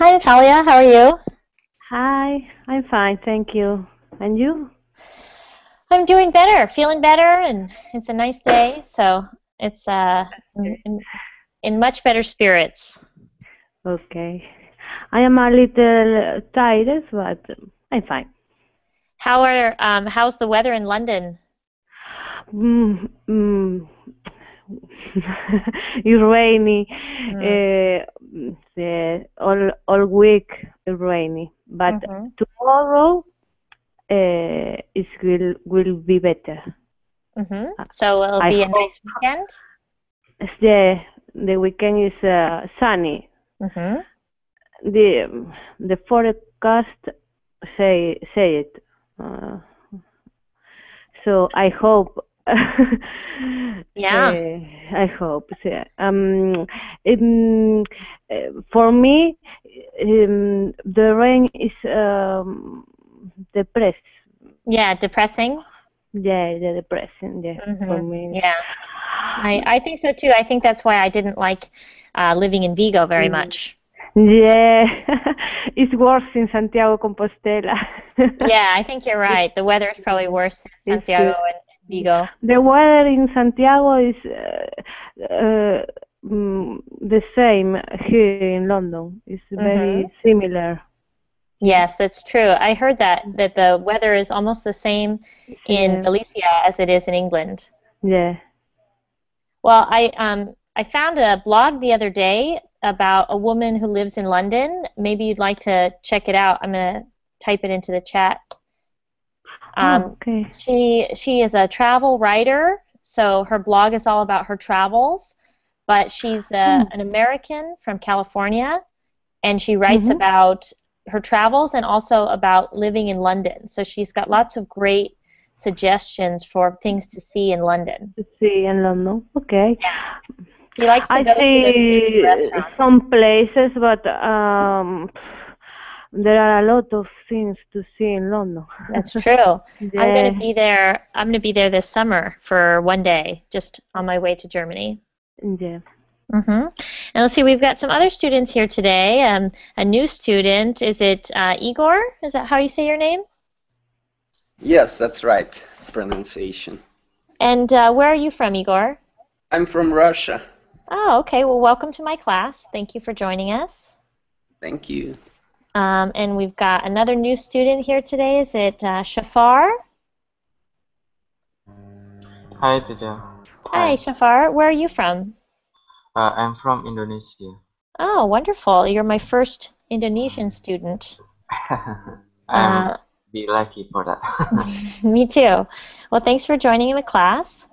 Hi, Natalia. How are you? Hi, I'm fine, thank you. And you? I'm doing better, feeling better, and it's a nice day, so it's in much better spirits. Okay. I am a little tired, but I'm fine. How's the weather in London? Mm, mm. It's rainy. Mm, All week it's rainy, but hmm tomorrow it will be better. So it'll I be a hope. nice weekend. The weekend is sunny. hmm The forecast say it. Uh, so I hope. Yeah. I hope. So, um, for me, the rain is depressed. Yeah, depressing. Yeah, the depressing. Yeah, for me. Yeah. I think so too. I think that's why I didn't like living in Vigo very Mm. much. Yeah, it's worse in Santiago Compostela. Yeah, I think you're It's right. The weather is probably worse in it's Santiago and Vigo. the weather in Santiago is the same here in London. It's hmm very similar. Yeah, Yes, that's true. I heard that the weather is almost the same in yeah, Galicia as it is in England. yeah. Well, I found a blog the other day about a woman who lives in London. Maybe you'd like to check it out. I'm gonna type it into the chat. Oh, Um, okay. she is a travel writer, so her blog is all about her travels. But she's Oh, an American from California, and she writes mm-hmm. about her travels and also about living in London. So she's got lots of great suggestions for things to see in London. See in London. Okay. She likes to I go to the fancy see restaurants. some places, but there are a lot of things to see in London. That's true. Yeah, I'm going to be there this summer for one day, just on my way to Germany. yeah. And let's see, we've got some other students here today. A new student. Is it Igor? Is that how you say your name? Yes, that's right. Pronunciation. And where are you from, Igor? I'm from Russia. Oh, okay. Well, welcome to my class. Thank you for joining us. Thank you. And we've got another new student here today. Is it Shafar? Hi, teacher. Hi, Hi. Shafar. Where are you from? I'm from Indonesia. Oh, wonderful. You're my first Indonesian student. I'm Uh, be lucky for that. Me too. Well, thanks for joining the class.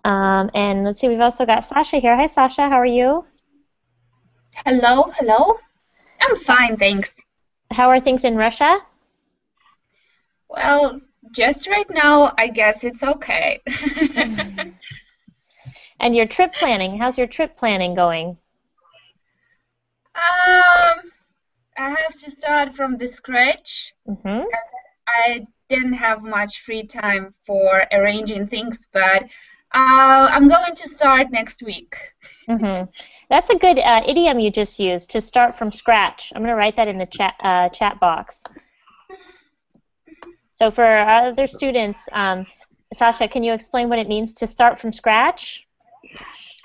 And let's see, we've also got Sasha here. Hi, Sasha. How are you? Hello, hello. I'm fine, thanks. How are things in Russia? Well, just right now, I guess it's okay. And your trip planning, how's your trip planning going? I have to start from the scratch. hmm I didn't have much free time for arranging things, but I'm going to start next week. hmm That's a good idiom you just used, to start from scratch. I'm going to write that in the chat box. So for our other students, Sasha, can you explain what it means to start from scratch?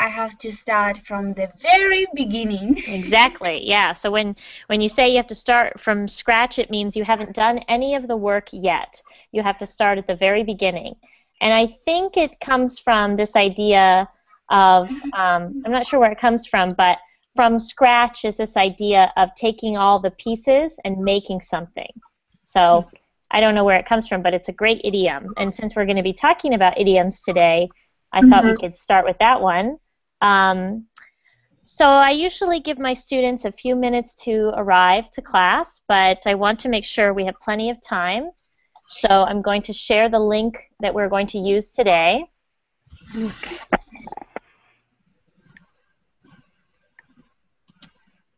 I have to start from the very beginning. Exactly, yeah. So when you say you have to start from scratch, it means you haven't done any of the work yet. You have to start at the very beginning. And I think it comes from this idea of, I'm not sure where it comes from, but from scratch is this idea of taking all the pieces and making something. So I don't know where it comes from, but it's a great idiom. And since we're going to be talking about idioms today, I thought we could start with that one. So I usually give my students a few minutes to arrive to class, but I want to make sure we have plenty of time. So I'm going to share the link that we're going to use today.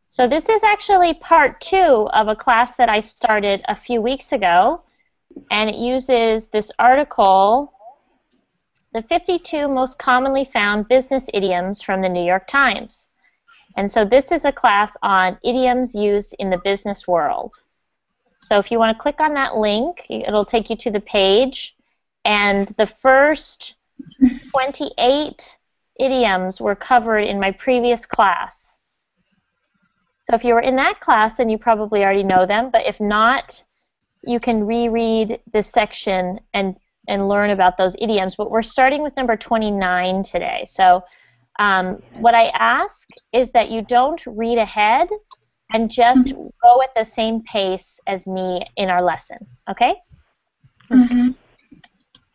So this is actually part 2 of a class that I started a few weeks ago, and it uses this article, The 52 Most Commonly Found Business Idioms from the New York Times. And so this is a class on idioms used in the business world. So if you want to click on that link, it'll take you to the page. And the first 28 idioms were covered in my previous class. So if you were in that class, then you probably already know them. But if not, you can reread this section and learn about those idioms. But we're starting with number 29 today. So what I ask is that you don't read ahead and just go at the same pace as me in our lesson, okay? Mm-hmm.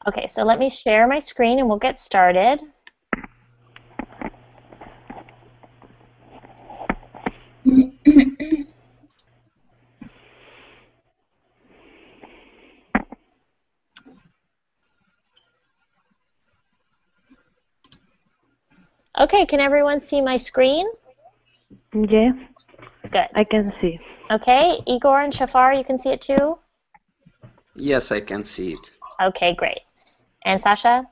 Okay, so let me share my screen and we'll get started. Okay, can everyone see my screen? Yeah, Good. I can see. Okay, Igor and Shafar, you can see it too? Yes, I can see it. Okay, great. And Sasha?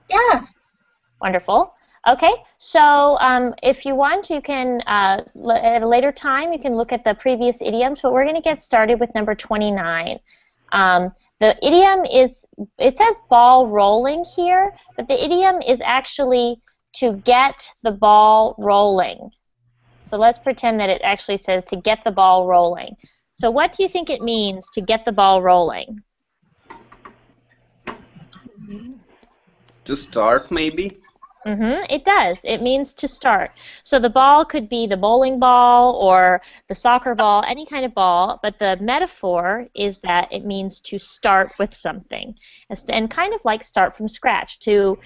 Yeah. Wonderful. Okay, so if you want, you can, at a later time, you can look at the previous idioms, but we're going to get started with number 29. The idiom is, it says ball rolling here, but the idiom is actually to get the ball rolling. So let's pretend that it actually says to get the ball rolling. So what do you think it means to get the ball rolling? To start, maybe? It does. It means to start. So the ball could be the bowling ball or the soccer ball, any kind of ball, but the metaphor is that it means to start with something. And kind of like start from scratch, to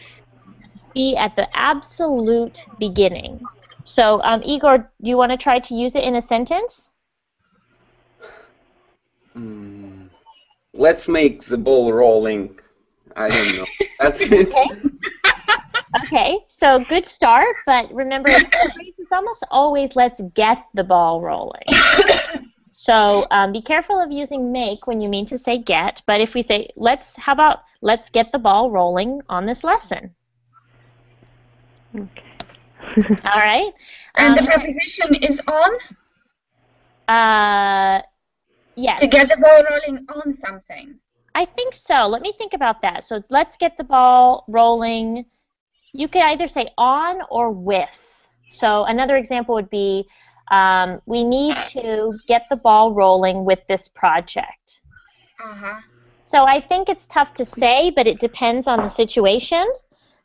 be at the absolute beginning. So Igor, do you want to try to use it in a sentence? Let's make the ball rolling. I don't know. That's it. Okay. Okay, so good start, but remember the phrase is almost always let's get the ball rolling. So be careful of using make when you mean to say get, but if we say how about let's get the ball rolling on this lesson. Okay. All right. And the preposition is on? Yes. To get the ball rolling on something. I think so. Let me think about that. So let's get the ball rolling. You could either say on or with. So another example would be, we need to get the ball rolling with this project. So I think it's tough to say, but it depends on the situation.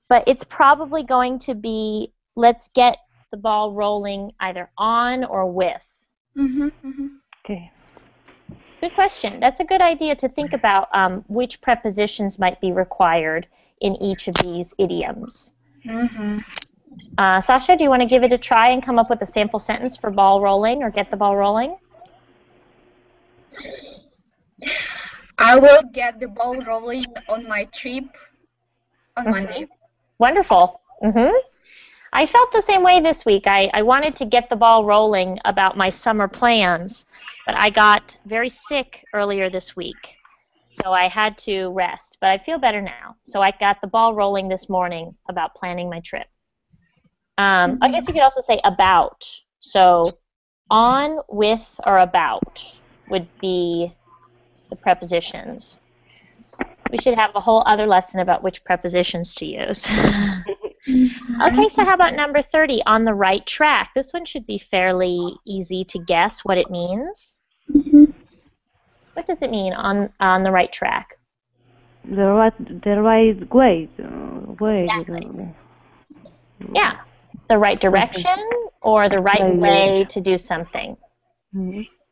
But it's probably going to be, let's get the ball rolling either on or with. Okay. Good question. That's a good idea to think about which prepositions might be required in each of these idioms. Sasha, do you want to give it a try and come up with a sample sentence for ball rolling or get the ball rolling? I will get the ball rolling on my trip on Monday. Wonderful. I felt the same way this week. I wanted to get the ball rolling about my summer plans, but I got very sick earlier this week, so I had to rest. But I feel better now. So I got the ball rolling this morning about planning my trip. I guess you could also say about. So on, with, or about would be the prepositions. We should have a whole other lesson about which prepositions to use. Okay, so how about number 30, on the right track? This one should be fairly easy to guess what it means. What does it mean on the right track? The right way. Exactly. Yeah, the right direction or the right way to do something.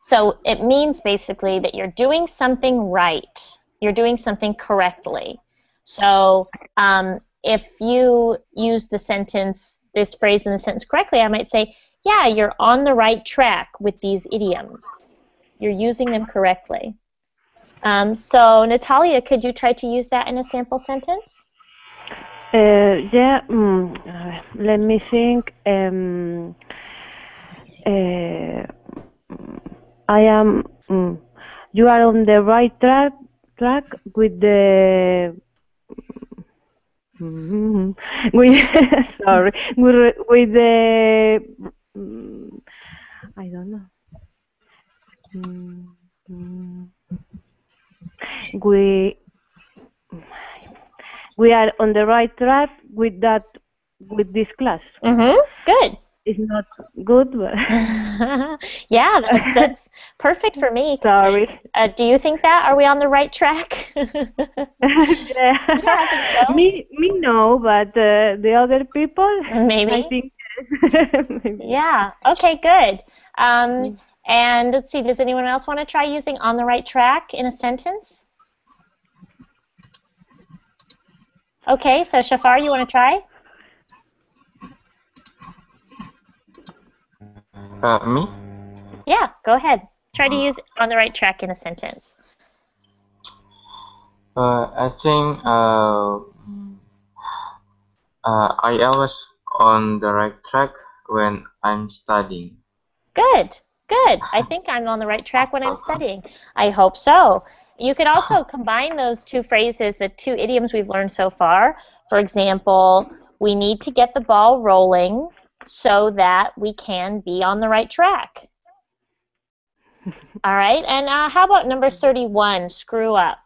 So it means basically that you're doing something right. You're doing something correctly. So if you use the sentence, this phrase in the sentence correctly, I might say, yeah, you're on the right track with these idioms. You're using them correctly. So Natalia, could you try to use that in a sample sentence? Yeah, let me think. I am. You are on the right track with the. With, sorry, with the mm, I don't know. Mm, mm, we we are on the right track with this class. Good. It's not good, but Yeah, that's perfect for me. sorry. Do you think that? Are we on the right track? Yeah. Yeah, I think so. Me no, but the other people, I Maybe. think maybe. Yeah. Okay, good. And let's see, does anyone else want to try using on the right track in a sentence? Okay, so Shafar, you want to try? Me? Yeah, go ahead. Try to use on the right track in a sentence. I think I always on the right track when I'm studying. Good, good. I think I'm on the right track when I'm studying. I hope so. You could also combine those two phrases, the two idioms we've learned so far. For example, we need to get the ball rolling so that we can be on the right track. All right, and how about number 31, screw up?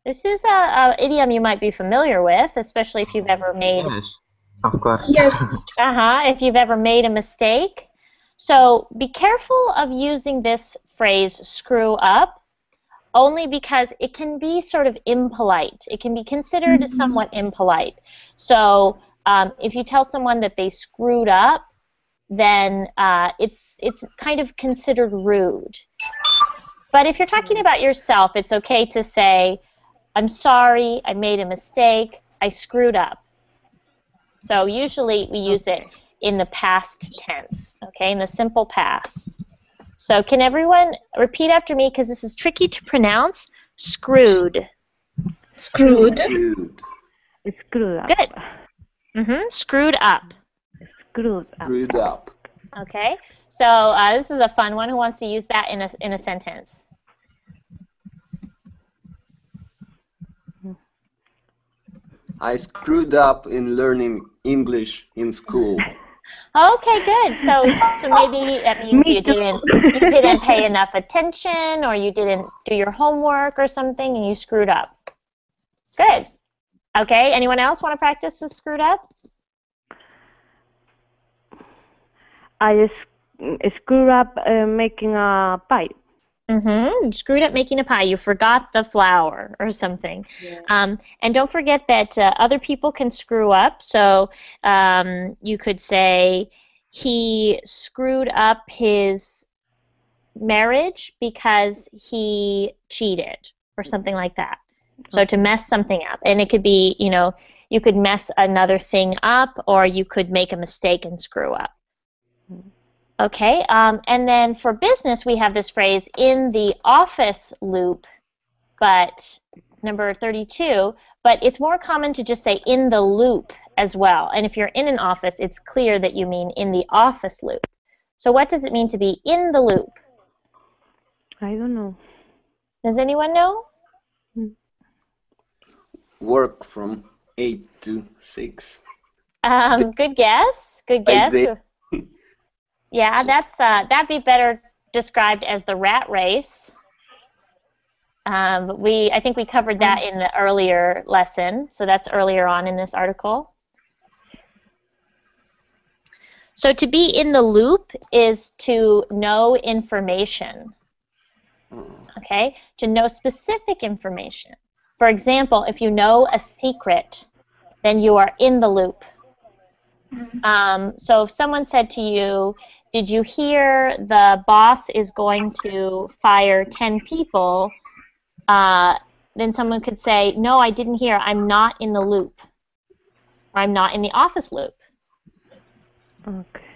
This is a idiom you might be familiar with, especially if you've ever made Yes, of course. Yes. if you've ever made a mistake. So be careful of using this phrase, screw up, only because it can be sort of impolite. It can be considered somewhat impolite. So if you tell someone that they screwed up, then it's kind of considered rude. But if you're talking about yourself, it's okay to say, I'm sorry, I made a mistake, I screwed up. So usually we use it in the past tense, okay, in the simple past. So can everyone repeat after me, because this is tricky to pronounce, screwed. Screwed. Screwed. Screwed up. Good. Screwed up. Screwed up. Screwed up. Okay, so this is a fun one. Who wants to use that in a sentence? I screwed up in learning English in school. Okay, good. So maybe that means Me you too. didn't pay enough attention, or you didn't do your homework or something, and you screwed up. Good. Okay. Anyone else want to practice with screwed up? I screwed up making a pie. You screwed up making a pie. You forgot the flour or something. Yeah. And don't forget that other people can screw up. So you could say he screwed up his marriage because he cheated or something like that. So to mess something up. And it could be, you could mess another thing up, or you could make a mistake and screw up. Okay, and then for business, we have this phrase, in the office loop, but number 32, but it's more common to just say in the loop as well. And if you're in an office, it's clear that you mean in the office loop. So what does it mean to be in the loop? I don't know. Does anyone know? Work from 8 to 6. Good guess. Good guess. Yeah, that'd be better described as the rat race. I think we covered that in the earlier lesson, so that's earlier on in this article. So to be in the loop is to know information. Okay, to know specific information. For example, if you know a secret, then you are in the loop. So if someone said to you, did you hear the boss is going to fire 10 people? Then someone could say, no, I didn't hear. I'm not in the loop. Or I'm not in the office loop. Okay.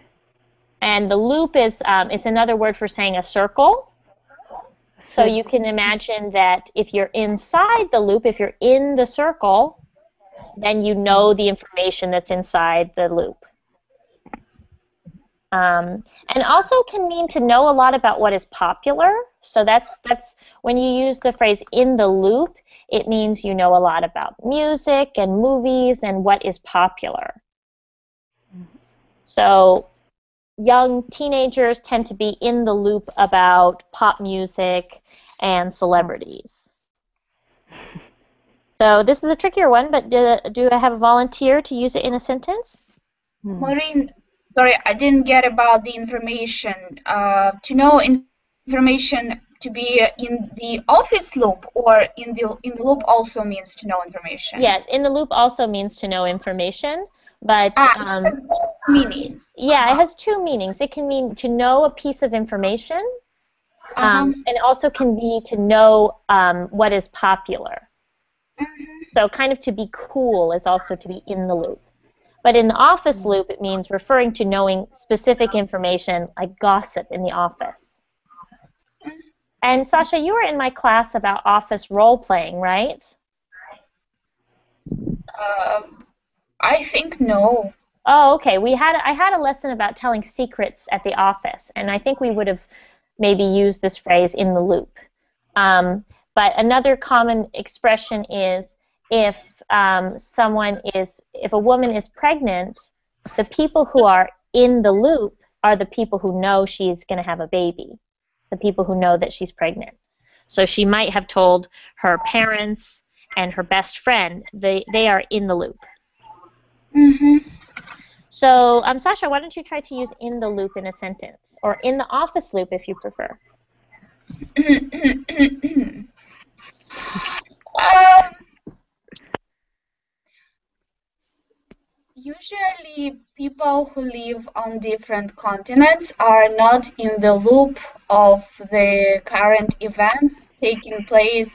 And the loop is, it's another word for saying a circle. So you can imagine that if you're inside the loop, if you're in the circle, then you know the information that's inside the loop. And also can mean to know a lot about what is popular. So that's when you use the phrase in the loop, it means you know a lot about music and movies and what is popular. So young teenagers tend to be in the loop about pop music and celebrities. So this is a trickier one, but do I have a volunteer to use it in a sentence? Maureen, sorry, I didn't get about the information. To know information to be in the office loop or in the loop also means to know information. Yeah, in the loop also means to know information, but meanings. Yeah, it has two meanings. It can mean to know a piece of information, and it also can be to know what is popular. So kind of to be cool is also to be in the loop. But in the office loop, it means referring to knowing specific information like gossip in the office. And Sasha, you were in my class about office role-playing, right? I think no. Oh, okay. I had a lesson about telling secrets at the office, and I think we would have maybe used this phrase in the loop. But another common expression is if if a woman is pregnant, the people who are in the loop are the people who know she's going to have a baby, the people who know that she's pregnant. So she might have told her parents and her best friend. They are in the loop. So, Sasha, why don't you try to use in the loop in a sentence, or in the office loop if you prefer. Usually, people who live on different continents are not in the loop of the current events taking place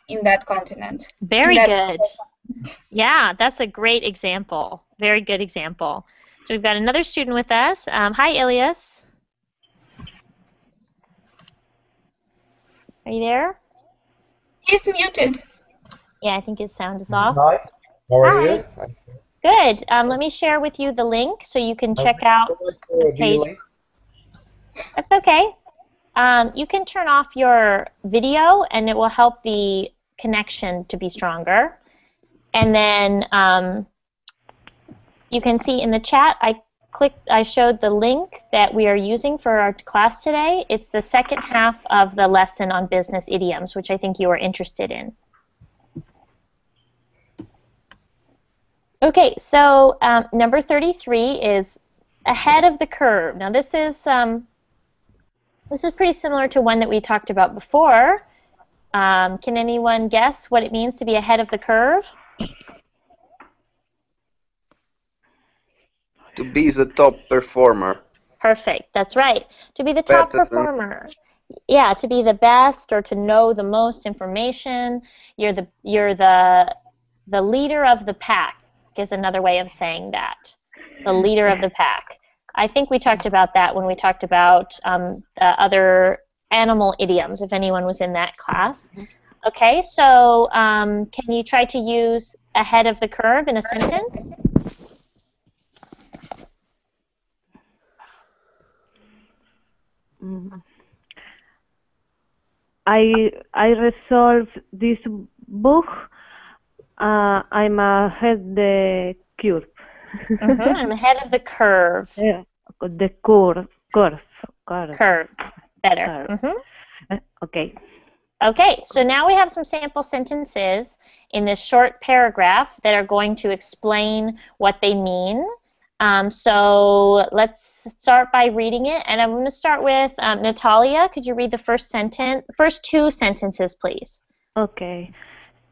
in that continent. Very good. Yeah, that's a great example. Very good example. So we've got another student with us. Hi, Ilias. Are you there? He's muted. Yeah, I think his sound is off. Hi. How are you? Good. Let me share with you the link so you can check out the page. That's okay. You can turn off your video and it will help the connection to be stronger. And then you can see in the chat, I showed the link that we are using for our class today. It's the second half of the lesson on business idioms, which I think you are interested in. Okay, so number 33 is ahead of the curve. Now this is pretty similar to one that we talked about before. Can anyone guess what it means to be ahead of the curve? To be the top performer. Perfect, that's right. To be the top performer. Yeah, to be the best or to know the most information. You're the leader of the pack is another way of saying that. The leader of the pack. I think we talked about that when we talked about other animal idioms, if anyone was in that class. Okay, so can you try to use ahead of the curve in a sentence? I resolved this book. I'm ahead the curve. I'm ahead of the curve. Yeah, the curve. Curve. Better. Okay. Okay, so now we have some sample sentences in this short paragraph that are going to explain what they mean. So let's start by reading it, and I'm going to start with Natalia. Could you read the first two sentences, please? Okay.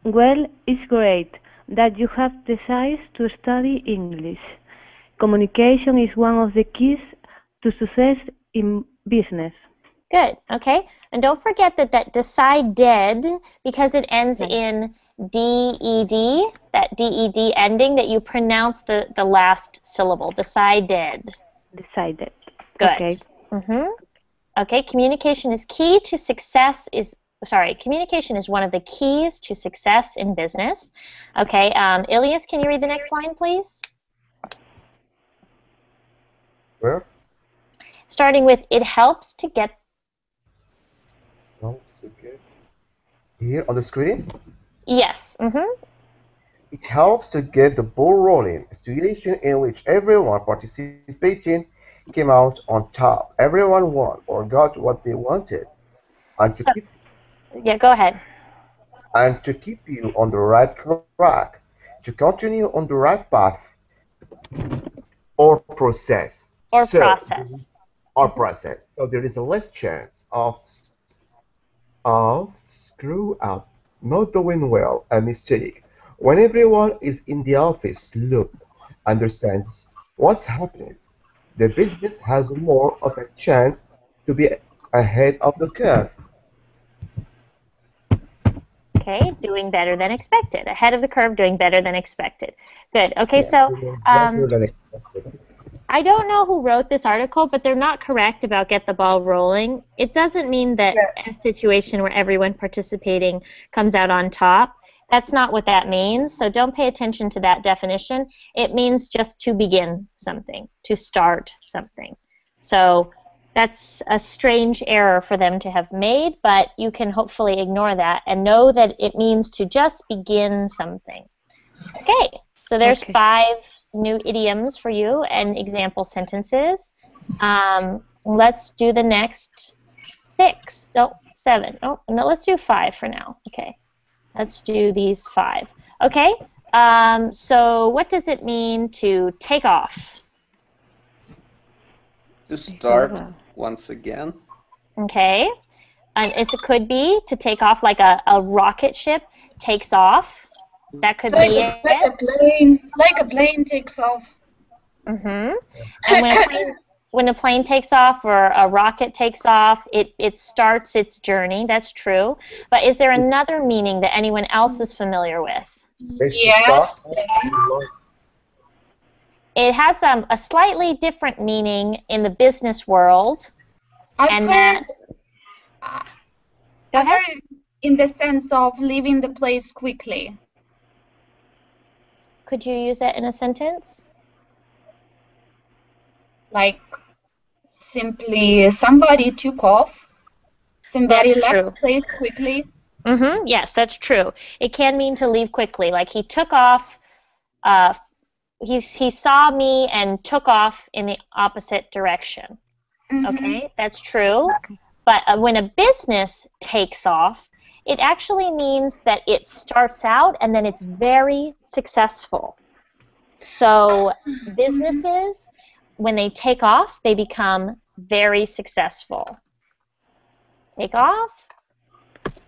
Well, it's great that you have decided to study English. Communication is one of the keys to success in business. Good. Okay. And don't forget that decided, because it ends in D-E-D, that D-E-D ending, that you pronounce the last syllable. Decided. Decided. Good. Okay. Okay. Communication is key to success communication is one of the keys to success in business. Okay. Ilias, can you read the next line, please? Where? Starting with, it helps to get... No, it's okay. Here on the screen? Yes. It helps to get the ball rolling, a situation in which everyone participating came out on top. Everyone won or got what they wanted. And to So, keep yeah, go ahead. and to keep you on the right track, to continue on the right path or process. Or So process. or Mhm. process. So there is a less chance of screw up, not doing well, a mistake. When everyone is in the office loop understands what's happening, the business has more of a chance to be ahead of the curve. Okay, doing better than expected. Ahead of the curve, doing better than expected. Good. Okay, Yeah, so doing um, better than expected. I don't know who wrote this article, but they're not correct about get the ball rolling. It doesn't mean that Yes. a situation where everyone participating comes out on top. That's not what that means. So don't pay attention to that definition. It means just to begin something, to start something. So that's a strange error for them to have made, but you can hopefully ignore that and know that it means to just begin something. Okay, so there's Okay. 5 new idioms for you and example sentences. Let's do the next 6. No, 7. Oh, no, let's do 5 for now. Okay, let's do these 5. Okay, so what does it mean to take off? To start once again. Okay, and it could be to take off like a rocket ship takes off. That could Like be a it. plane takes off. Mm-hmm. And when a plane takes off or a rocket takes off, it starts its journey. That's true. But is there another meaning that anyone else is familiar with? There's to start Yes. and launch. It has a slightly different meaning in the business world, I've and heard that go I've ahead. heard in the sense of leaving the place quickly. Could you use that in a sentence? Like simply somebody took off, somebody That's left true. the place quickly. Mm-hmm. Yes, that's true. It can mean to leave quickly, like he took off. Uh, he saw me and took off in the opposite direction. Mm-hmm. Okay, that's true. But when a business takes off, it actually means that it starts out and then it's very successful. So businesses, when they take off, they become very successful. Take off?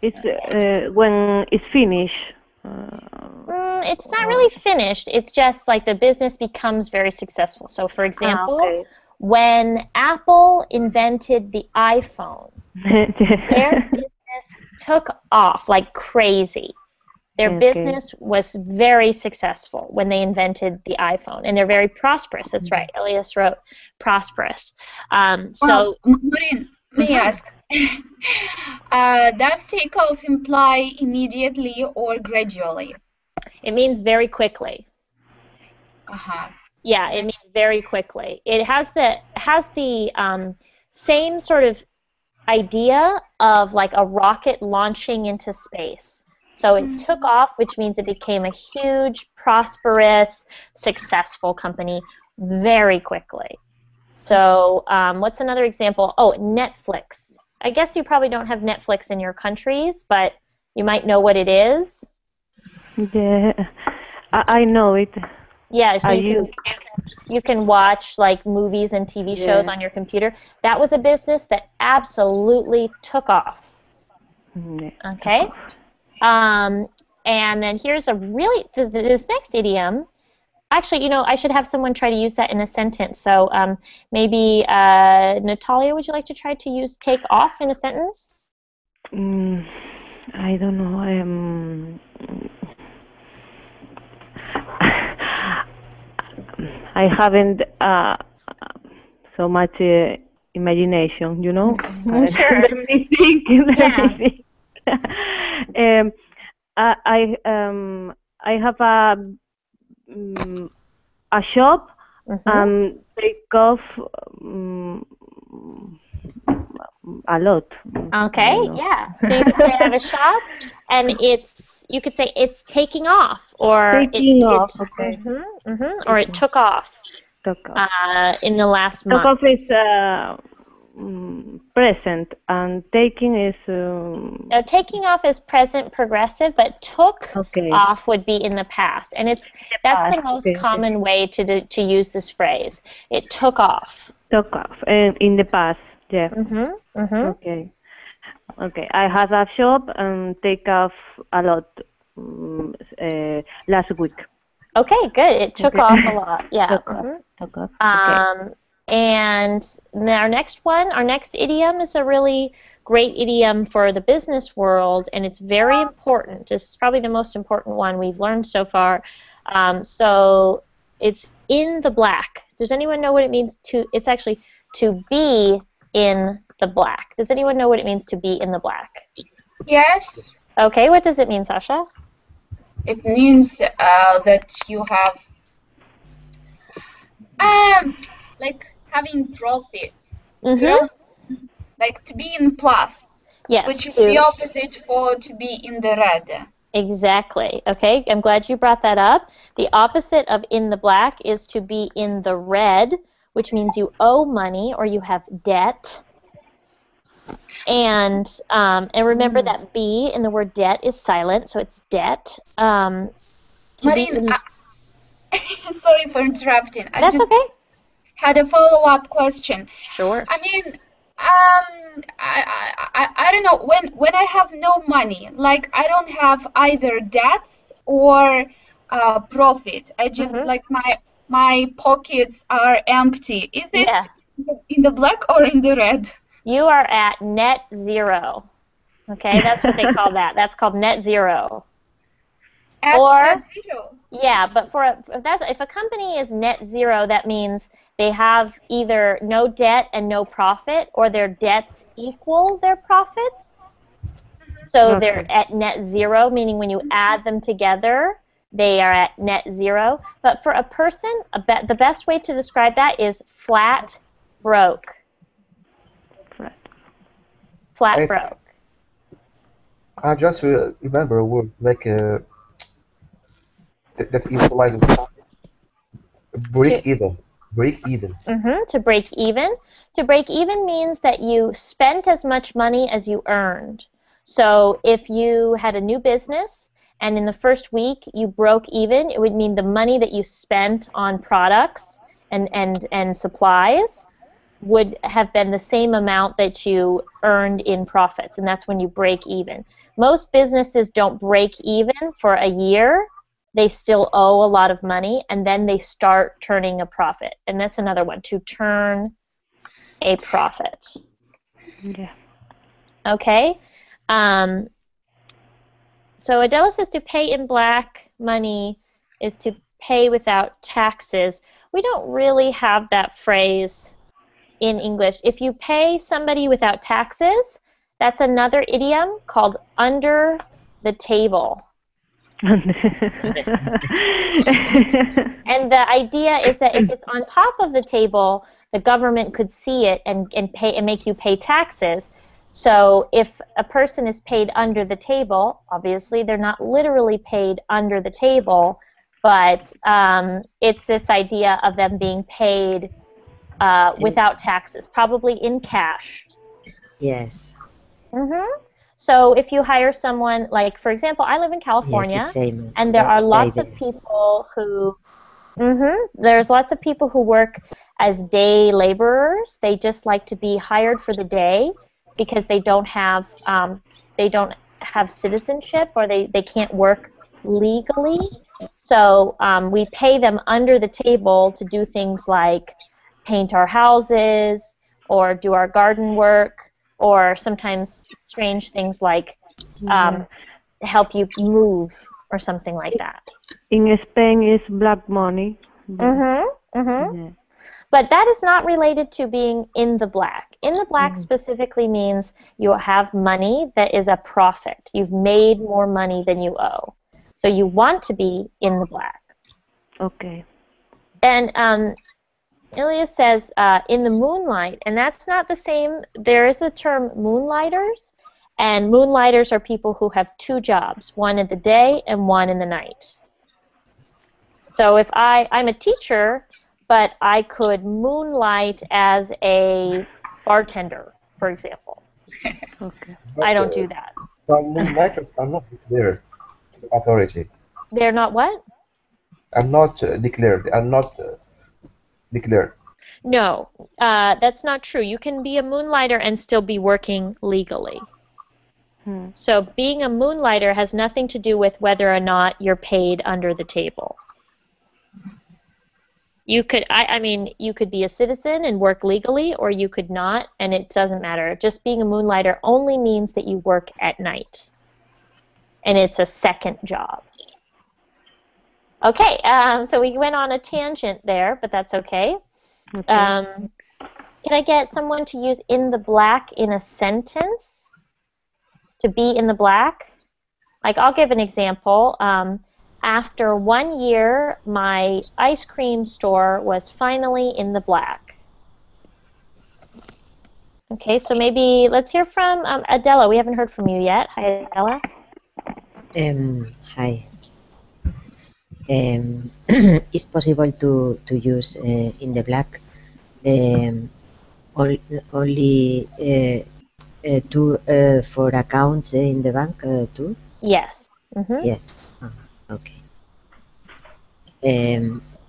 It's when it's finished. It's not really finished. It's just like the business becomes very successful. So, for example, Okay. when Apple invented the iPhone, their business took off like crazy. Their Okay. business was very successful when they invented the iPhone, and they're very prosperous. That's right. Elias wrote prosperous. Maureen, may I Mhm. ask, does takeoff imply immediately or gradually? It means very quickly. Uh-huh. Yeah, it means very quickly. It has the same sort of idea of like a rocket launching into space. So it took off, which means it became a huge, prosperous, successful company very quickly. So what's another example? Oh, Netflix. I guess you probably don't have Netflix in your countries, but you might know what it is. Yeah, I know it. Yeah, so I use. you can watch like movies and TV shows Yeah. on your computer. That was a business that absolutely took off. Yeah. Okay. Um, and then here's a really this next idiom. Actually, I should have someone try to use that in a sentence. So maybe Natalia, would you like to try to use take off in a sentence? Mm, I don't know. I haven't so much imagination, you know. Sure. Let me think. Let Yeah. me think. um, I have mm, a shop Mm-hmm. and they cost um, a lot. I Okay, don't know. yeah. So you could say I have a shop and you could say it's taking off, or Taking off. Okay. or it took off Took off. in the last Took month. off is present, and taking is Now, taking off is present progressive, but took okay. off would be in the past, and that's the most Okay. common way to use this phrase. It took off. Took off in the past. Yeah. Mm-hmm. Okay. Okay. I have a shop and take off a lot last week. Okay, good. It took off a lot. Yeah. Took off. Okay. And our next idiom is a really great idiom for the business world, and it's very important. It's probably the most important one we've learned so far. So it's in the black. Does anyone know what it means to? It's actually to be in the black. Does anyone know what it means to be in the black? Yes. Okay, what does it mean, Sasha? It means that you have like having profit. Like to be in plus. Yes. Which is the opposite for to be in the red. Exactly. Okay, I'm glad you brought that up. The opposite of in the black is to be in the red, which means you owe money or you have debt. And remember that B in the word debt is silent, so it's debt. Maureen, sorry for interrupting. That's okay. Had a follow-up question. Sure. I mean, I don't know, when I have no money, like I don't have either debts or profit. I just like my pockets are empty. Is it in the black or in the red? You are at net zero. Okay, that's what they call that. That's called net zero. Net zero. Yeah, but if a company is net zero, that means they have either no debt and no profit, or their debts equal their profits. So they're at net zero, meaning when you add them together, they are at net zero. But for a person, the best way to describe that is flat broke. Flat broke. I just remember a word like that implies break even. Break even. To break even. To break even means that you spent as much money as you earned. So if you had a new business and in the first week you broke even, it would mean the money that you spent on products and supplies would have been the same amount that you earned in profits, and that's when you break even. Most businesses don't break even for a year. They still owe a lot of money, and then they start turning a profit. And that's another one, to turn a profit. Yeah. Okay. So Adela says to pay in black money is to pay without taxes. We don't really have that phrase in English. If you pay somebody without taxes, that's another idiom called under the table. And the idea is that if it's on top of the table, the government could see it and make you pay taxes. So if a person is paid under the table, obviously they're not literally paid under the table, but it's this idea of them being paid without taxes, probably in cash. Yes. So if you hire someone, like for example, I live in California, yes, the same. And there are lots of people who, there's lots of people who work as day laborers. They just like to be hired for the day because they don't have citizenship, or they can't work legally. So we pay them under the table to do things like paint our houses or do our garden work, or sometimes strange things like help you move or something like that. In Spain, it's black money. Yeah. But that is not related to being in the black. In the black specifically means you have money that is a profit. You've made more money than you owe. So you want to be in the black. Okay. And Ilya says in the moonlight, and that's not the same. There is the term moonlighters, And moonlighters are people who have two jobs, one in the day and one in the night. So if I'm a teacher, but I could moonlight as a bartender, for example. Okay. I But don't do that. some moonlighters are not declared to the authority. They're not what? Are not declared. They are not declared. No, that's not true. You can be a moonlighter and still be working legally. Hmm. So being a moonlighter has nothing to do with whether or not you're paid under the table. You could, I mean, you could be a citizen and work legally, or you could not, and it doesn't matter. Just being a moonlighter only means that you work at night, and it's a second job. Okay, so we went on a tangent there, but that's okay. Okay. Can I get someone to use in the black in a sentence? To be in the black? Like, I'll give an example. After 1 year, my ice cream store was finally in the black. Okay, so maybe let's hear from Adela. We haven't heard from you yet. Hi, Adela. Hi. It's possible to use in the black um, only two for accounts in the bank too? Yes. Mm-hmm. Yes. Okay.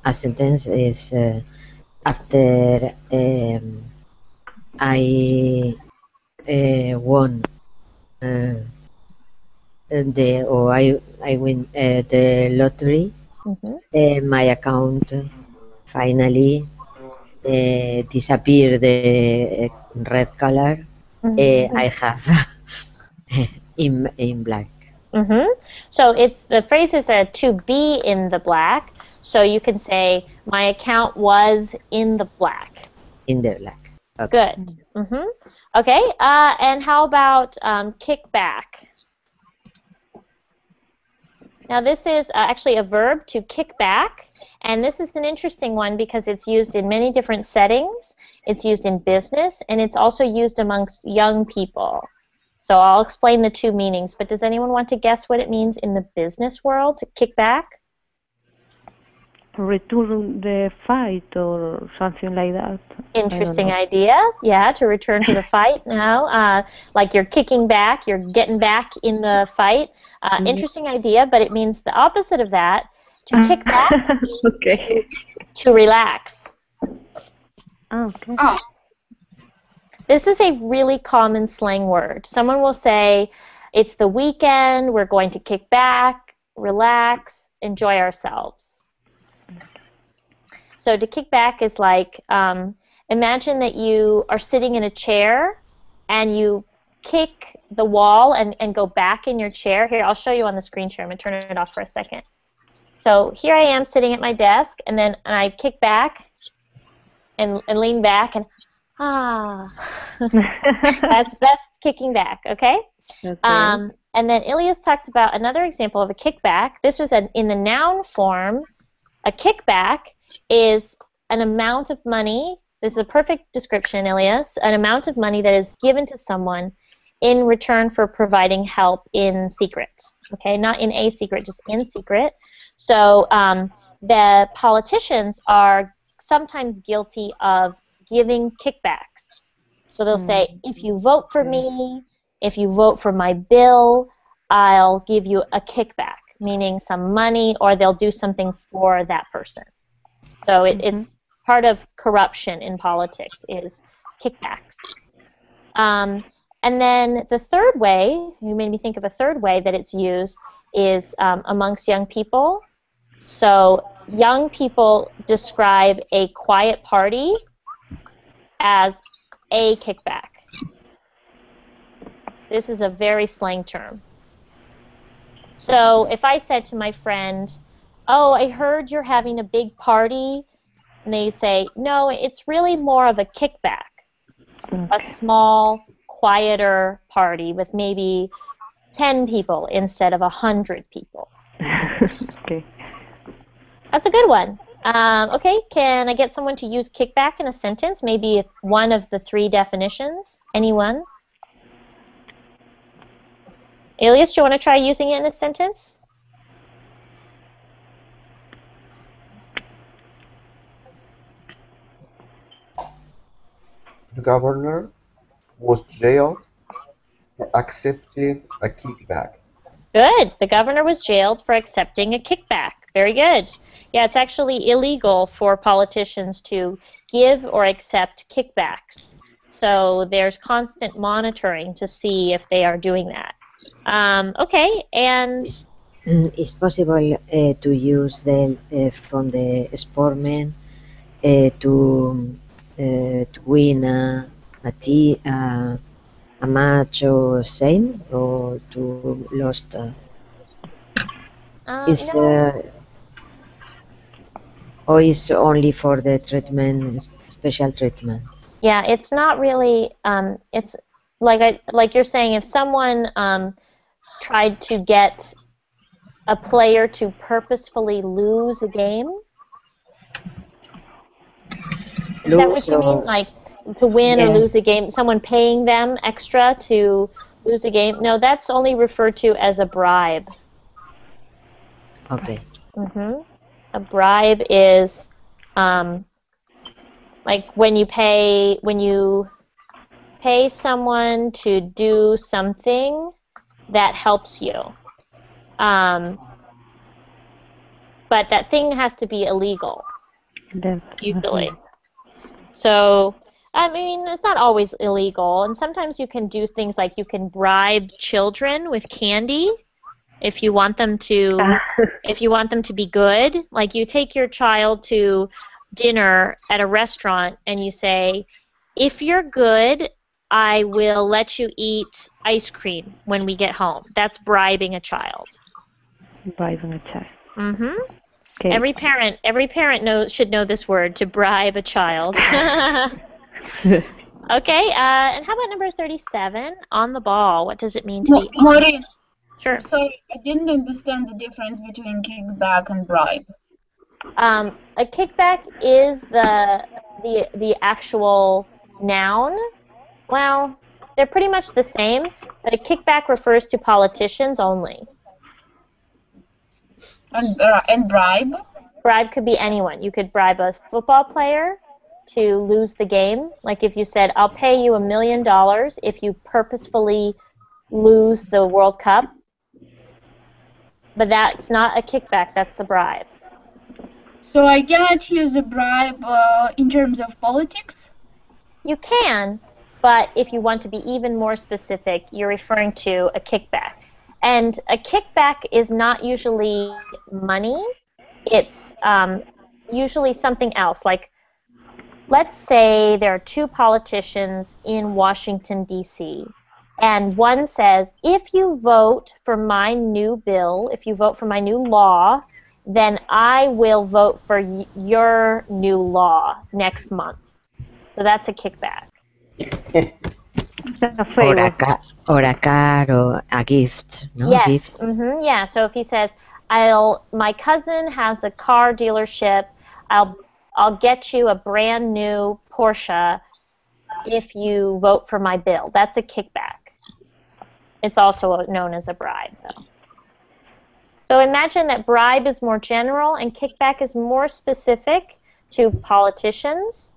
A sentence is after I won I win the lottery. Mm-hmm. My account finally disappear the red color. Mm-hmm. I have in black. Mm-hmm. So it's the phrase is to be in the black. So you can say my account was in the black. In the black. Okay. Good. Mm-hmm. Okay. And how about kickback? Now this is actually a verb, to kick back, and this is an interesting one because it's used in many different settings. It's used in business, and it's also used amongst young people. So I'll explain the two meanings, but does anyone want to guess what it means in the business world, to kick back? Return the fight or something like that. Interesting idea. Yeah, to return to the fight now. Like you're kicking back, you're getting back in the fight. Interesting idea, but it means the opposite of that. To kick back, Okay. to relax. Okay. Oh, This is a really common slang word. Someone will say, it's the weekend, we're going to kick back, relax, enjoy ourselves. So to kick back is like, imagine that you are sitting in a chair and you kick the wall and go back in your chair. Here, I'll show you on the screen share. I'm going to turn it off for a second. So here I am sitting at my desk, and then I kick back and lean back, and that's kicking back, okay? Okay. And then Ilias talks about another example of a kickback. This is in the noun form. A kickback is an amount of money. This is a perfect description, Ilias. An amount of money that is given to someone in return for providing help in secret. Okay, not in a secret, just in secret. So the politicians are sometimes guilty of giving kickbacks. So they'll say, if you vote for me, if you vote for my bill, I'll give you a kickback, meaning some money, or they'll do something for that person. So it's part of corruption in politics is kickbacks. And then the third way, you made me think of a third way that it's used, is amongst young people. So young people describe a quiet party as a kickback. This is a very slang term. So if I said to my friend, oh, I heard you're having a big party, and they say, no, it's really more of a kickback, a small, quieter party with maybe 10 people instead of 100 people. Okay. That's a good one. Okay, can I get someone to use kickback in a sentence? Maybe one of the three definitions. Anyone? Elias, do you want to try using it in a sentence? The governor was jailed for accepting a kickback. Good. The governor was jailed for accepting a kickback. Very good. Yeah, it's actually illegal for politicians to give or accept kickbacks. So there's constant monitoring to see if they are doing that. Okay, and It's possible to use them from the sportsmen to win a match or same or to lost. Is no. or is only for the treatment, special treatment? Yeah, it's not really. It's like you're saying, if someone tried to get a player to purposefully lose a game. Is that what you mean? Like to win or lose a game? Someone paying them extra to lose a game? No, that's only referred to as a bribe. Okay. A bribe is like when you pay someone to do something that helps you. But that thing has to be illegal, usually. So, I mean, it's not always illegal, and sometimes you can do things like you can bribe children with candy if you want them to be good. Like you take your child to dinner at a restaurant and you say, if you're good, I will let you eat ice cream when we get home. That's bribing a child. Bribing a child. Okay. Every parent should know this word, to bribe a child. Okay, and how about number 37, on the ball? What does it mean to be on? Maureen. Sure. Sorry, I didn't understand the difference between kickback and bribe. A kickback is the actual noun. Well, they're pretty much the same, but a kickback refers to politicians only. And bribe? Bribe could be anyone. You could bribe a football player to lose the game. Like if you said, I'll pay you $1 million if you purposefully lose the World Cup. But that's not a kickback, that's a bribe. So I cannot use a bribe in terms of politics? You can, but if you want to be even more specific, you're referring to a kickback. And a kickback is not usually money. It's usually something else. Like, let's say there are two politicians in Washington, D.C., and one says, if you vote for my new bill, if you vote for my new law, then I will vote for your new law next month. So that's a kickback. Or a car or a gift, no? Yes. Gift. Yeah. So if he says, my cousin has a car dealership, I'll get you a brand new Porsche if you vote for my bill. That's a kickback. It's also known as a bribe, though. So imagine that bribe is more general and kickback is more specific to politicians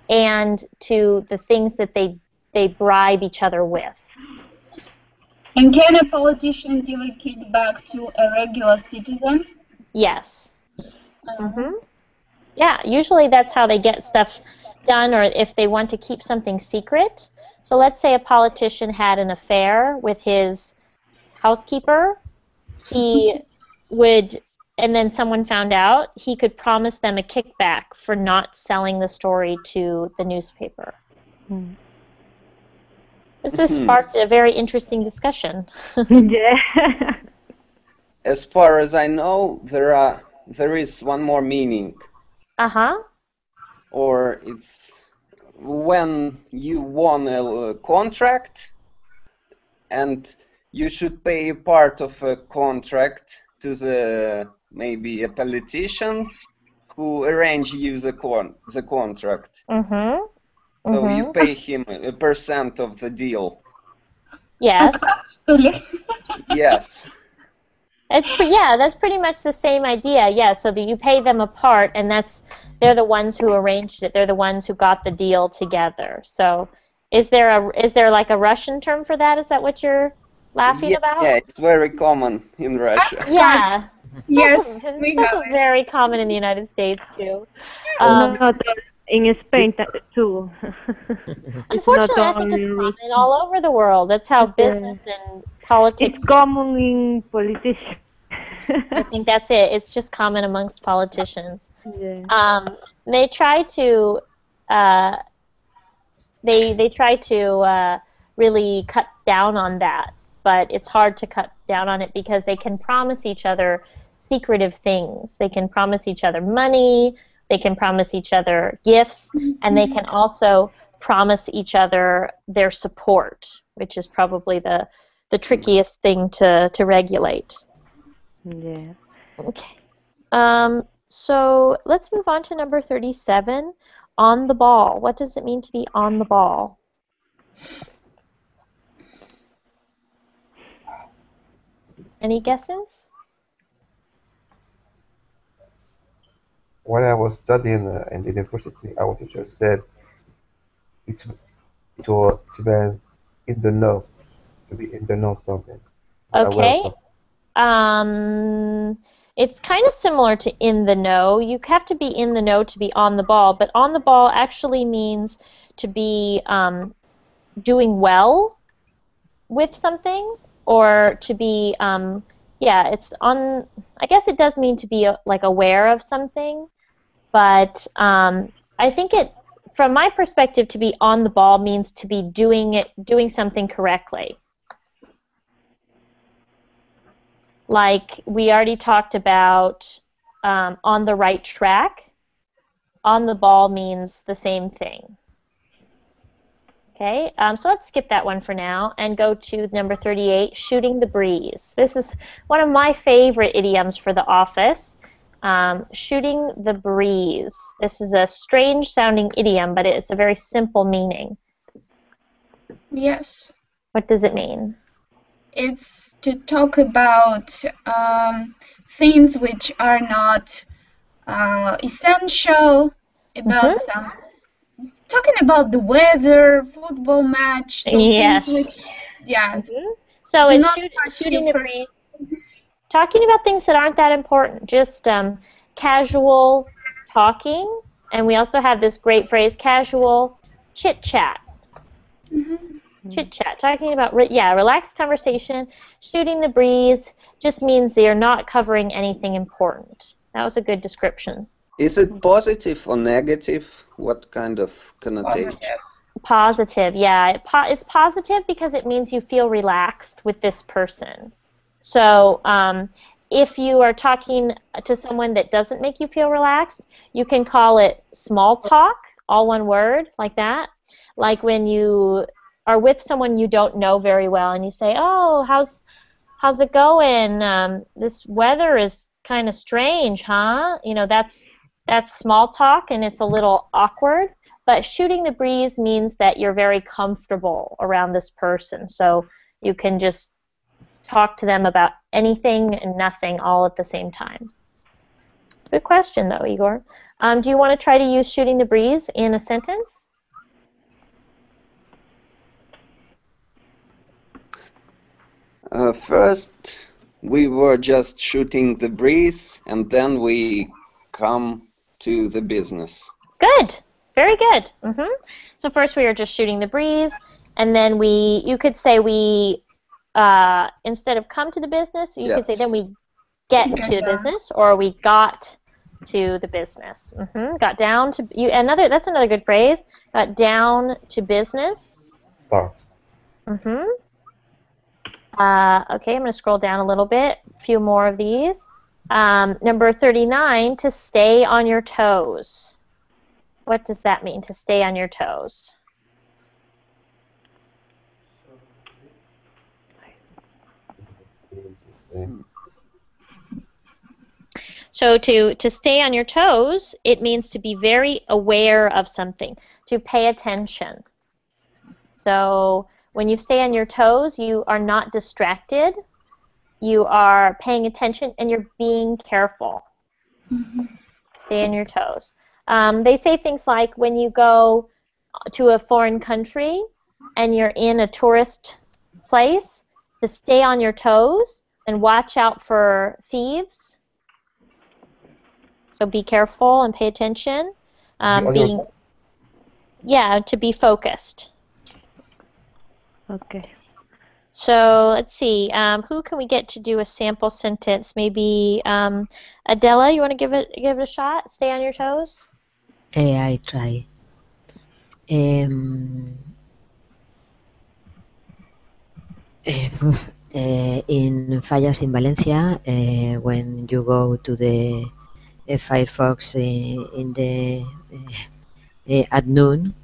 and to the things that they bribe each other with. And can a politician give a kickback to a regular citizen? Yes. Yeah, usually that's how they get stuff done, or if they want to keep something secret. So let's say a politician had an affair with his housekeeper. He would, and then someone found out, he could promise them a kickback for not selling the story to the newspaper. This has sparked a very interesting discussion. Yeah. As far as I know, there is one more meaning. Or it's when you won a contract and you should pay a part of a contract to maybe a politician who arranged you the contract. So you pay him a percent of the deal. Yes. Absolutely. Yes. Yeah, that's pretty much the same idea. Yeah, so that you pay them a part, and they're the ones who arranged it. They're the ones who got the deal together. So, is there like a Russian term for that? Is that what you're laughing Yeah, about? yeah, it's very common in Russia. Yeah, Yes, it's we have also it. very common in the United States too. Not Um, in Spain too. It's not Unfortunately, I think only it's common all over the world. That's how yeah. business and It's politics work. common in politicians. I think that's it. It's just common amongst politicians. Yeah. They try to uh, they try to really cut down on that, but it's hard to cut down on it because they can promise each other secretive things. They can promise each other money, they can promise each other gifts, and they can also promise each other their support, which is probably the trickiest thing to regulate. Yeah. Okay. So let's move on to number 37, on the ball. What does it mean to be on the ball? Any guesses? When I was studying in the university, our teacher said it to be in the know, to be in the know of something, to be aware of Okay. something. It's kind of similar to in the know. You have to be in the know to be on the ball, but on the ball actually means to be doing well with something, or to be yeah, it's on. I guess it does mean to be like aware of something, but I think from my perspective, to be on the ball means to be doing something correctly. Like we already talked about on the right track. On the ball means the same thing. Okay, so let's skip that one for now and go to number 38, shooting the breeze. This is one of my favorite idioms for the office. Shooting the breeze. This is a strange sounding idiom, but it's a very simple meaning. Yes. What does it mean? It's to talk about things which are not essential, about some talking about the weather, football match, so things Yes. which, yeah, So do it's not touch you shooting the first. breeze. Talking about things that aren't that important, just casual talking. And we also have this great phrase, casual chit-chat. Chit-chat, talking about, relaxed conversation. Shooting the breeze just means they're not covering anything important. That was a good description. Is it positive or negative? What kind of connotation? Positive, yeah. It's positive because it means you feel relaxed with this person. So if you are talking to someone that doesn't make you feel relaxed, you can call it small talk, all one word, like that. Like when you are with someone you don't know very well and you say, "Oh, how's it going? This weather is kind of strange, huh?" You know, that's small talk and it's a little awkward. But shooting the breeze means that you're very comfortable around this person, so you can just talk to them about anything and nothing all at the same time. Good question, though, Igor. Do you want to try to use shooting the breeze in a sentence? First, we were just shooting the breeze, and then we come to the business. Good. Very good. So first we were just shooting the breeze, and then you could say we, instead of come to the business, you could say then we get to the business, or we got to the business. Got down to that's another good phrase. Got down to business. Start. Okay, I'm going to scroll down a little bit. A few more of these. Number 39, to stay on your toes. What does that mean, to stay on your toes? So to stay on your toes, it means to be very aware of something, to pay attention. So When you stay on your toes, you are not distracted. You are paying attention and you're being careful. Stay on your toes. They say things like when you go to a foreign country and you're in a tourist place, to stay on your toes and watch out for thieves. So be careful and pay attention. Yeah, to be focused. Okay. So let's see. Who can we get to do a sample sentence? Maybe Adela. You want to give it a shot? Stay on your toes. I try. In Fallas in Valencia, when you go to the Firefox in the at noon,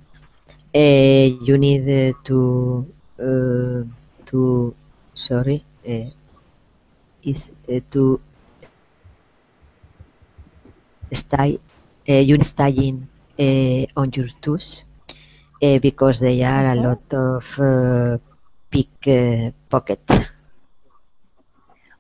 you need to sorry is to stay you need staying on your toes because they are a lot of pickpocket.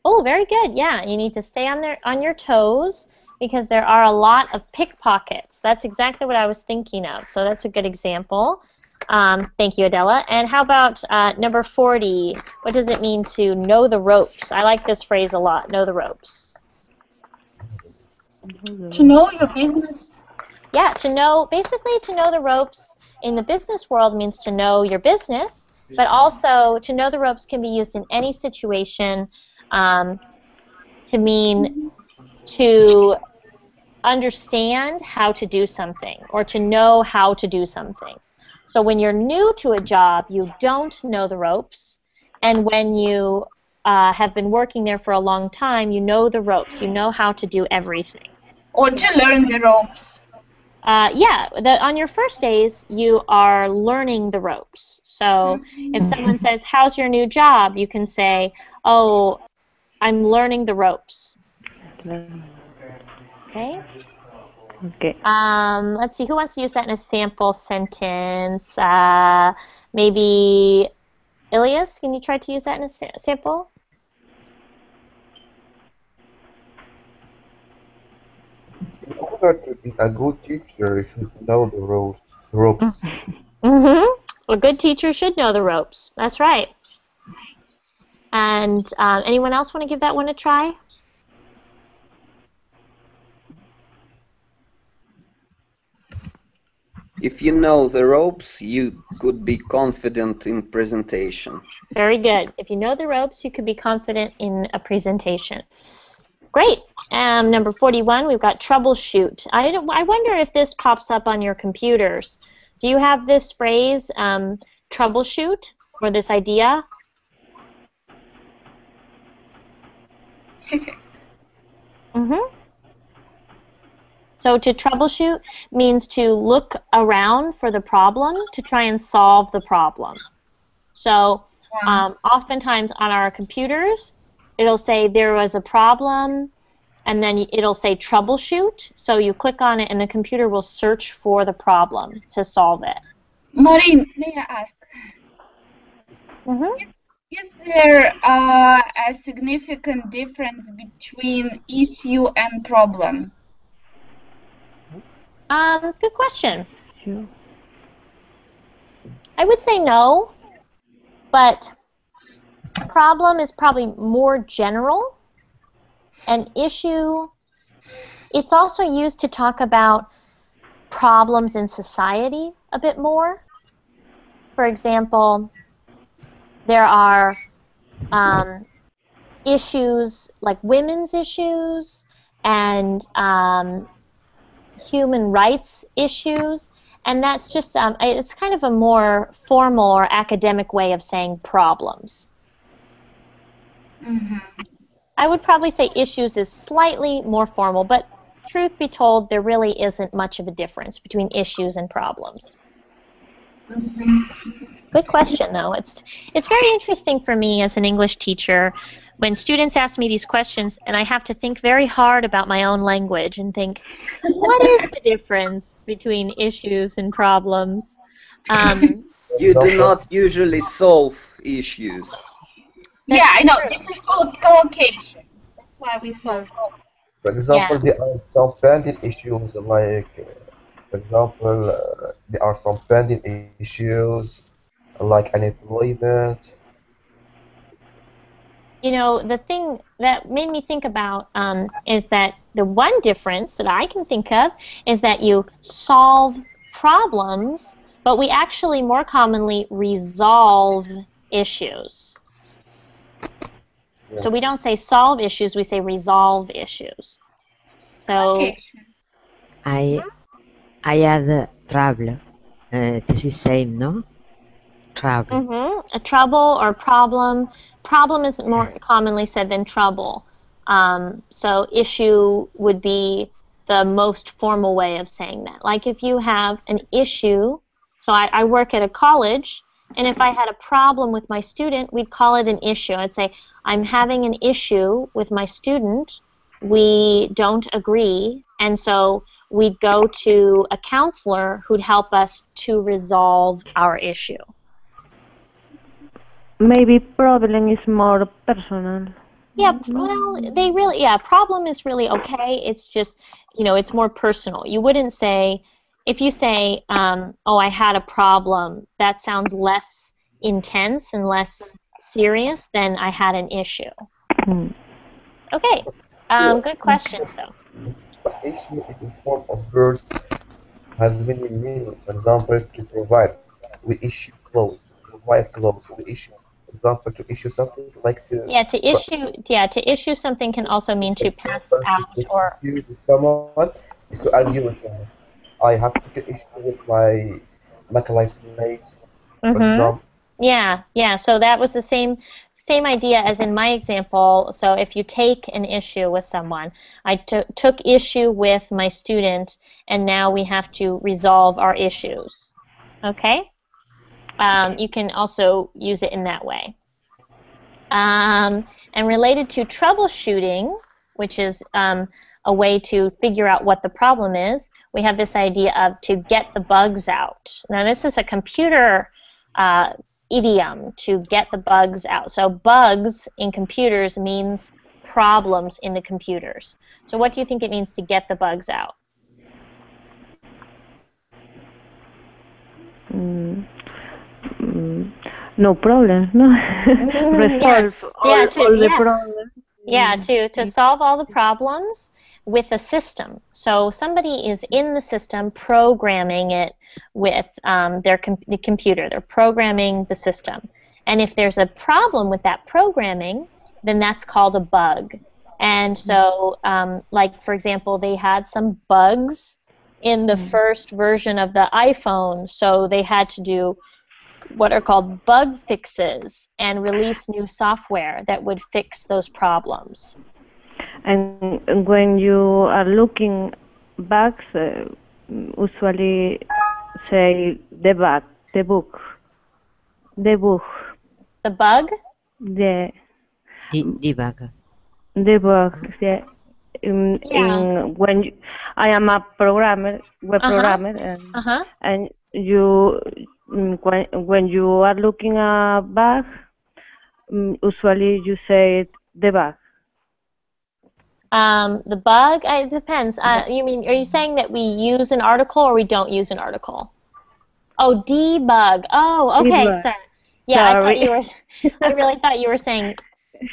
Oh, very good. Yeah, you need to stay on your toes because there are a lot of pickpockets. That's exactly what I was thinking of. So that's a good example. Thank you, Adela. And how about number 40? What does it mean to know the ropes? I like this phrase a lot, know the ropes. To know your business. Yeah, basically to know the ropes in the business world means to know your business, but also to know the ropes can be used in any situation to mean to understand how to do something or to know how to do something. So when you're new to a job, you don't know the ropes, and when you have been working there for a long time, you know the ropes. You know how to do everything. Or to learn the ropes. Yeah, on your first days, you are learning the ropes. So if someone says, "How's your new job?" you can say, "Oh, I'm learning the ropes." Okay. Okay. Let's see, who wants to use that in a sample sentence? Maybe Ilias, can you try to use that in a sample? In order to be a good teacher, you should know the ropes. A good teacher should know the ropes. That's right. And anyone else want to give that one a try? If you know the ropes, you could be confident in presentation. Very good. If you know the ropes, you could be confident in a presentation. Great. Number 41, we've got troubleshoot. I wonder if this pops up on your computers. Do you have this phrase, troubleshoot, or this idea? So to troubleshoot means to look around for the problem to try and solve the problem. So oftentimes on our computers, it'll say there was a problem, and then it'll say troubleshoot. So you click on it, and the computer will search for the problem to solve it. Maureen, may I ask? Is there a significant difference between issue and problem? Good question. I would say no, but problem is probably more general. An issue, it's also used to talk about problems in society a bit more. For example, there are issues like women's issues and human rights issues, and that's just it's kind of a more formal or academic way of saying problems. I would probably say issues is slightly more formal, but truth be told, there really isn't much of a difference between issues and problems. Good question, though. It's very interesting for me as an English teacher when students ask me these questions and I have to think very hard about my own language and think, what is the difference between issues and problems? You do example, not usually solve issues. Yeah, I know. This is called collocation. That's why we solve problems. for Yeah. example, there are some pending issues like, for example, there are some pending issues like unemployment. You know, the thing that made me think about is that the one difference that I can think of is that you solve problems, but we actually more commonly resolve issues. Yeah. So we don't say solve issues, we say resolve issues. So, Collocation. I I had trouble. This is same, no? Trouble. a trouble or problem. Problem is more commonly said than trouble. So issue would be the most formal way of saying that. Like if you have an issue, so I work at a college, and if I had a problem with my student, we'd call it an issue. I'd say, I'm having an issue with my student. We don't agree, and so we'd go to a counselor who'd help us to resolve our issue. Maybe problem is more personal. Yeah, No? well, they really, yeah, problem is really okay. It's just, it's more personal. You wouldn't say, if you say, oh, I had a problem, that sounds less intense and less serious than I had an issue. Hmm. Okay, Yeah. good questions, though. But issue is in form of verbs has many meanings. For example, to provide, we issue clothes. To provide clothes, we issue. For example, to issue something like to. To issue something can also mean For to pass example, to out take or, issue with someone is to argue with someone. I have to take issue with my classmate, for mm-hmm. example. Yeah. So that was the same idea as in my example. So if you take an issue with someone, I took issue with my student, and now we have to resolve our issues. Okay? You can also use it in that way. And related to troubleshooting, which is a way to figure out what the problem is, we have this idea of to get the bugs out. Now, this is a computer uh, idiom, to get the bugs out. So bugs in computers means problems in the computers. So what do you think it means to get the bugs out? Mm. Mm. No problems, no? Yeah, Resolve yeah, all the problems. yeah, to solve all the problems with a system. So somebody is in the system programming it with the computer. They're programming the system. And if there's a problem with that programming, then that's called a bug. And so, like, for example, they had some bugs in the first version of the iPhone, so they had to do what are called bug fixes and release new software that would fix those problems. And when you are looking back, usually say the book, the book, The bug? the Debug. the book. Yeah. Yeah. When I am a programmer, web Uh-huh. programmer, and Uh-huh. and you when you are looking a bug, usually you say the bug. The bug, it depends. Are you saying that we use an article or we don't use an article? Oh, debug. Oh, The okay, bug. sorry. Yeah, Sorry. I really thought you were saying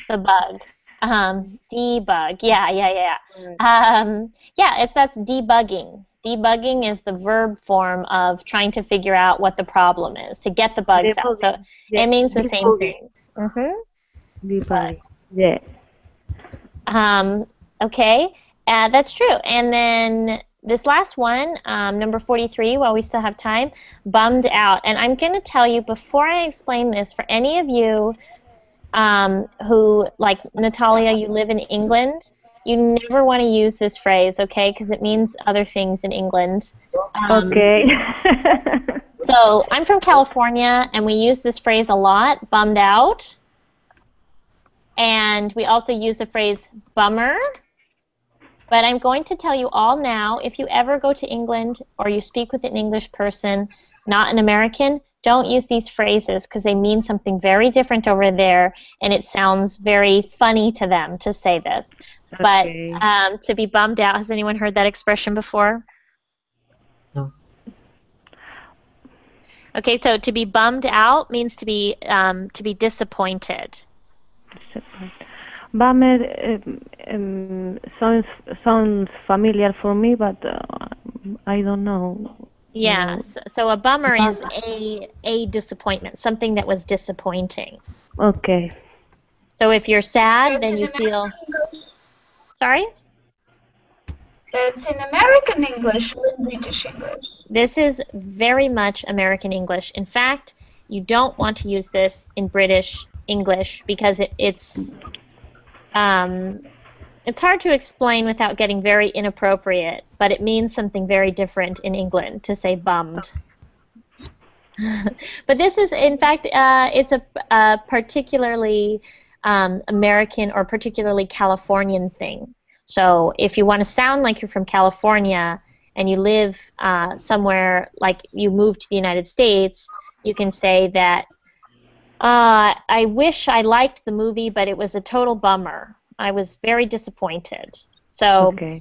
the bug. Debug. Yeah. That's debugging. Debugging is the verb form of trying to figure out what the problem is, to get the bugs out. So Debugging. it Yeah. means the same Debugging. thing. Mm-hmm. Debugging. Yeah. Um, okay, that's true. And then this last one, number 43, while we still have time, bummed out. And I'm going to tell you before I explain this, for any of you who, like Natalia, you live in England, you never want to use this phrase, okay, because it means other things in England. Okay. So I'm from California, and we use this phrase a lot, bummed out. And we also use the phrase bummer. But I'm going to tell you all now, if you ever go to England or you speak with an English person, not an American, don't use these phrases because they mean something very different over there, and it sounds very funny to them to say this. But Okay. to be bummed out, has anyone heard that expression before? No. Okay, so to be bummed out means to be disappointed. Bummer sounds familiar for me, but I don't know. Yes. So a bummer is a disappointment, something that was disappointing. Okay. So if you're sad, That's then in you feel. American English. Sorry? That's in American English or in British English? This is very much American English. In fact, you don't want to use this in British English because it's hard to explain without getting very inappropriate, but it means something very different in England to say bummed. But this is, in fact, it's a particularly American or particularly Californian thing. So if you want to sound like you're from California and you live somewhere like you moved to the United States, you can say that, I wish I liked the movie, but it was a total bummer. I was very disappointed. So, Okay.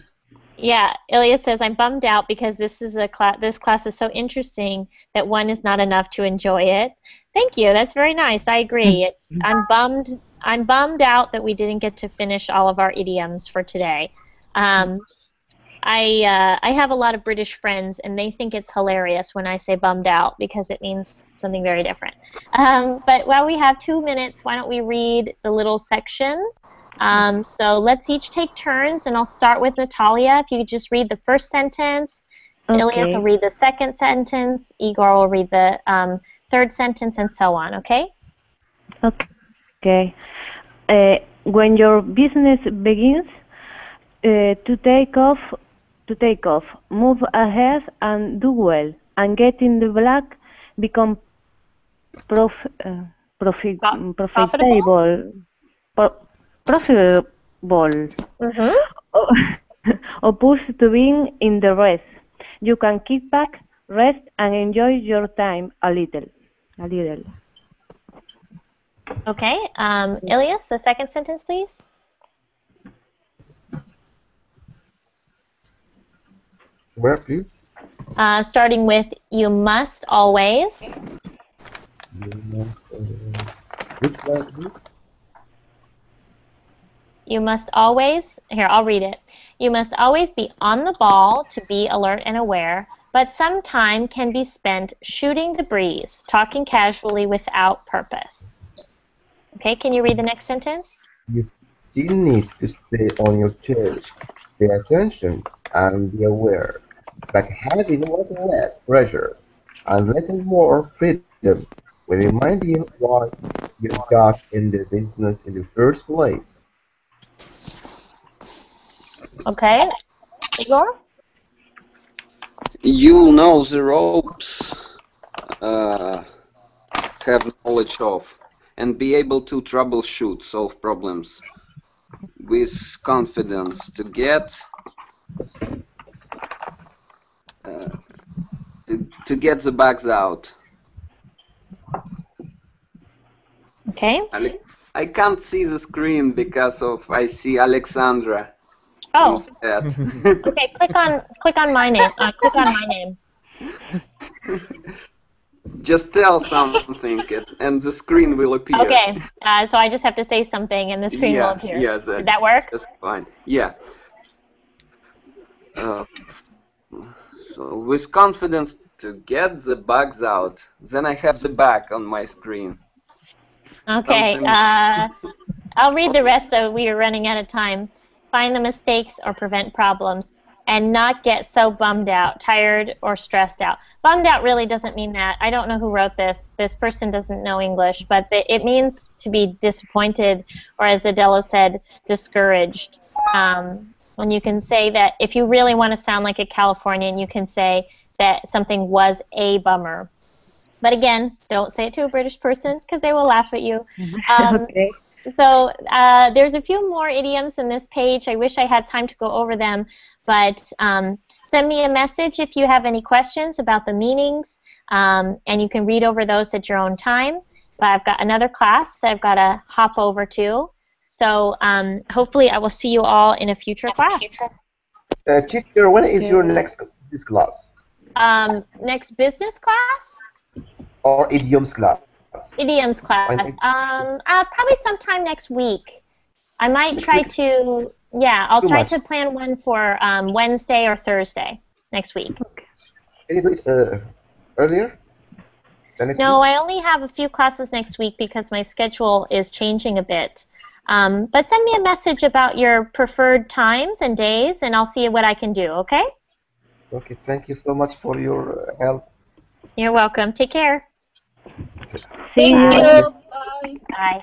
yeah, Ilya says, I'm bummed out because this class is so interesting that one is not enough to enjoy it. Thank you. That's very nice. I agree. I'm bummed out that we didn't get to finish all of our idioms for today. I have a lot of British friends, and they think it's hilarious when I say bummed out because it means something very different. But while we have 2 minutes, why don't we read the little section? So let's each take turns, and I'll start with Natalia. If you could just read the first sentence, Ilias will Okay. read the second sentence, Igor will read the third sentence, and so on, okay? Okay. When your business begins to take off, move ahead and do well, and get in the black, become profitable, profitable, opposed to being in the rest. You can kick back, rest, and enjoy your time a little. Okay, Ilias, the second sentence, please. Where, please? Starting with, you must always. Which one, please? You must always, here, I'll read it. You must always be on the ball to be alert and aware, but some time can be spent shooting the breeze, talking casually without purpose. Okay, can you read the next sentence? You still need to stay on your toes, pay attention, and be aware. But having a little less pressure and a little more freedom will remind you why you got in the business in the first place. Okay, Igor? You'll know the ropes, have knowledge of, and be able to troubleshoot, solve problems with confidence to get the bugs out. Okay. I can't see the screen because I see Alexandra. Oh. Instead. Okay, click on my name. Click on my name. Just tell something, and the screen will appear. Okay, so I just have to say something, and the screen will appear. Yeah, did that work? That's fine. Yeah. So with confidence to get the bugs out, then I have the bug on my screen. Okay, I'll read the rest so we are running out of time. Find the mistakes or prevent problems, and not get so bummed out, tired, or stressed out. Bummed out really doesn't mean that. I don't know who wrote this. This person doesn't know English, but it means to be disappointed, or as Adela said, discouraged. When you can say that, if you really want to sound like a Californian, you can say that something was a bummer. But again, don't say it to a British person because they will laugh at you. Okay. So there's a few more idioms in this page. I wish I had time to go over them, but send me a message if you have any questions about the meanings. and you can read over those at your own time. But I've got another class that I've got to hop over to. So hopefully I will see you all in a future class. Teacher, when is your Okay. next this class Next business class? or idioms class? Idioms class. Probably sometime next week. I might Next try week? to, yeah, I'll Too try much. to plan one for Wednesday or Thursday next week. Can you do it earlier than next No, week? I only have a few classes next week because my schedule is changing a bit. But send me a message about your preferred times and days, and I'll see what I can do, okay? Okay, thank you so much for your help. You're welcome. Take care. See Thank you. you. Bye. Bye.